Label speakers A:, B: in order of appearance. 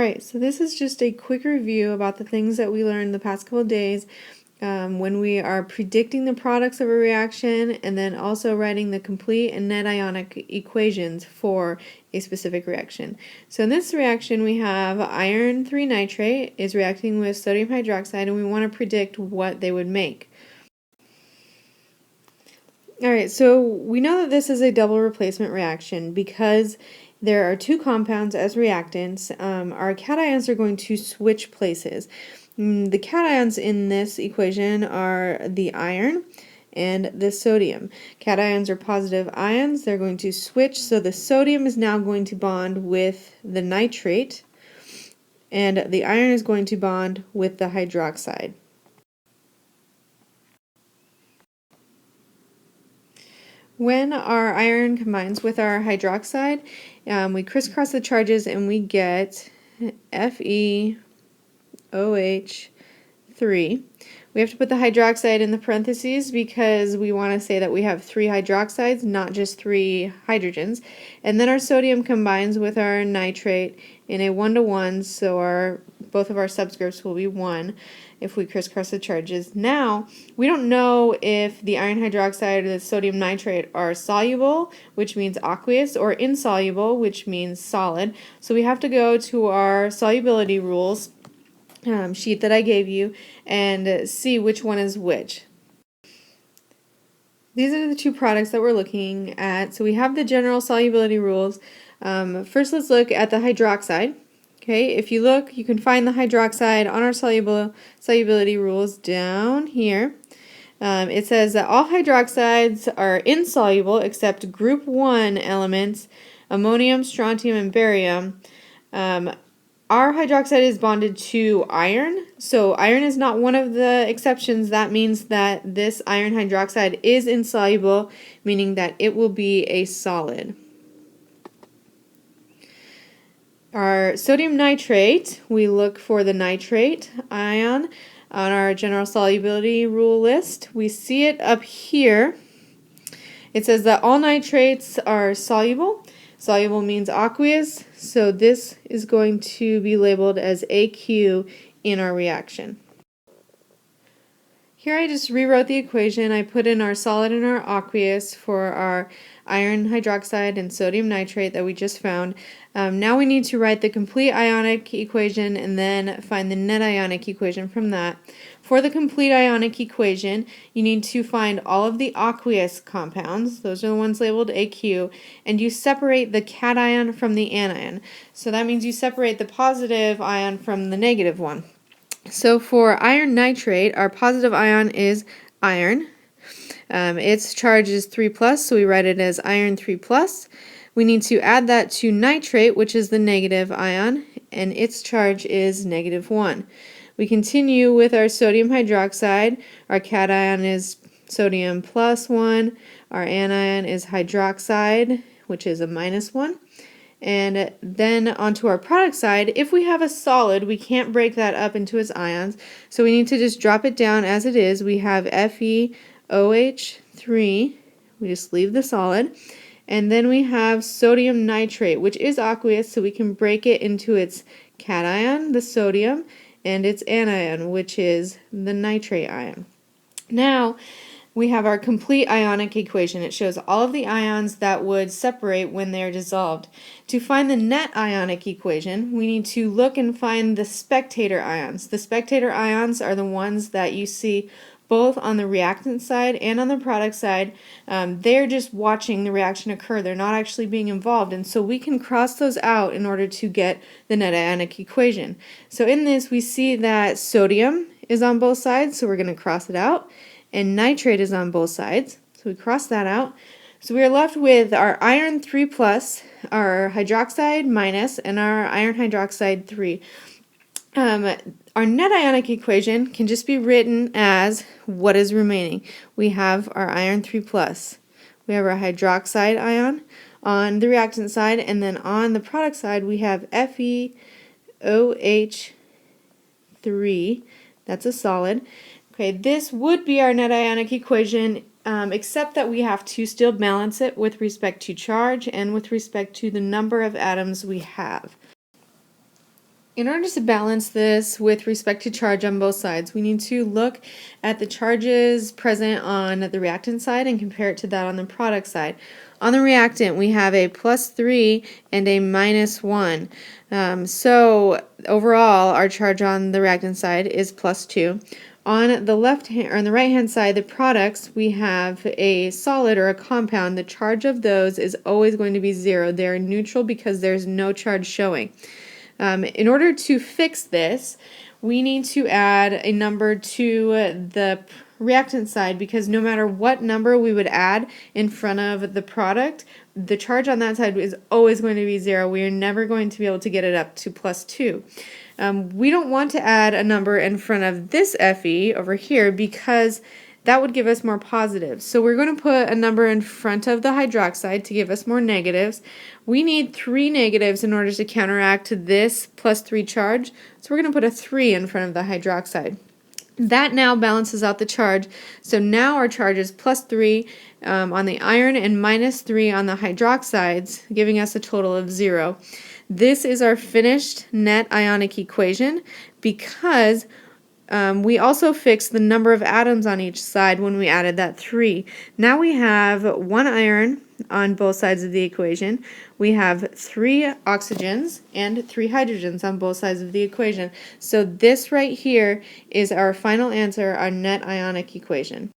A: Alright, so this is just a quick review about the things that we learned the past couple of days when we are predicting the products of a reaction and then also writing the complete and net ionic equations for a specific reaction. So in this reaction we have iron 3 nitrate is reacting with sodium hydroxide and we want to predict what they would make. Alright, so we know that this is a double replacement reaction because there are two compounds as reactants. Our cations are going to switch places. The cations in this equation are the iron and the sodium. Cations are positive ions. They're going to switch, so the sodium is now going to bond with the nitrate, and the iron is going to bond with the hydroxide. When our iron combines with our hydroxide, we crisscross the charges and we get FeOH3. We have to put the hydroxide in the parentheses because we want to say that we have 3 hydroxides, not just 3 hydrogens. And then our sodium combines with our nitrate in a 1-to-1, so both of our subscripts will be 1 if we crisscross the charges. Now, we don't know if the iron hydroxide or the sodium nitrate are soluble, which means aqueous, or insoluble, which means solid. So we have to go to our solubility rules sheet that I gave you and see which one is which. These are the two products that we're looking at. So we have the general solubility rules. First, let's look at the hydroxide. Okay, if you look, you can find the hydroxide on our solubility rules down here. It says that all hydroxides are insoluble except group 1 elements, ammonium, strontium, and barium. Our hydroxide is bonded to iron, so iron is not one of the exceptions. That means that this iron hydroxide is insoluble, meaning that it will be a solid. Our sodium nitrate, we look for the nitrate ion on our general solubility rule list. We see it up here. It says that all nitrates are soluble. Soluble means aqueous, so this is going to be labeled as AQ in our reaction. Here I just rewrote the equation. I put in our solid and our aqueous for our iron hydroxide and sodium nitrate that we just found. Now we need to write the complete ionic equation and then find the net ionic equation from that. For the complete ionic equation, you need to find all of the aqueous compounds, those are the ones labeled AQ, and you separate the cation from the anion. So that means you separate the positive ion from the negative one. So for iron nitrate, our positive ion is iron. Its charge is 3+, so we write it as iron 3+. We need to add that to nitrate, which is the negative ion, and its charge is -1. We continue with our sodium hydroxide. Our cation is sodium +1. Our anion is hydroxide, which is a -1. And then onto our product side, if we have a solid, we can't break that up into its ions, so we need to just drop it down as it is. We have FeOH3, we just leave the solid, and then we have sodium nitrate, which is aqueous, so we can break it into its cation, the sodium, and its anion, which is the nitrate ion. Now, we have our complete ionic equation. It shows all of the ions that would separate when they're dissolved. To find the net ionic equation, we need to look and find the spectator ions. The spectator ions are the ones that you see both on the reactant side and on the product side. They're just watching the reaction occur. They're not actually being involved, and so we can cross those out in order to get the net ionic equation. So in this, we see that sodium is on both sides, so we're going to cross it out. And nitrate is on both sides, so we cross that out. So we are left with our iron 3+, our hydroxide minus, and our iron hydroxide 3. Our net ionic equation can just be written as what is remaining. We have our iron 3+. We have our hydroxide ion on the reactant side, and then on the product side we have FeOH3. That's a solid. Okay, this would be our net ionic equation, except that we have to still balance it with respect to charge and with respect to the number of atoms we have. In order to balance this with respect to charge on both sides, we need to look at the charges present on the reactant side and compare it to that on the product side. On the reactant, we have a +3 and a -1. So overall, our charge on the reactant side is +2. On the left hand or on the right hand side, the products, we have a solid or a compound. The charge of those is always going to be 0. They're neutral because there's no charge showing. In order to fix this, we need to add a number to the reactant side, because no matter what number we would add in front of the product, the charge on that side is always going to be 0. We are never going to be able to get it up to +2. We don't want to add a number in front of this Fe over here because that would give us more positives. So we're going to put a number in front of the hydroxide to give us more negatives. We need 3 negatives in order to counteract this +3 charge. So we're going to put a 3 in front of the hydroxide. That now balances out the charge. So now our charge is +3 on the iron and -3 on the hydroxides, giving us a total of 0. This is our finished net ionic equation because we also fixed the number of atoms on each side when we added that 3. Now we have 1 iron on both sides of the equation. We have 3 oxygens and 3 hydrogens on both sides of the equation. So this right here is our final answer, our net ionic equation.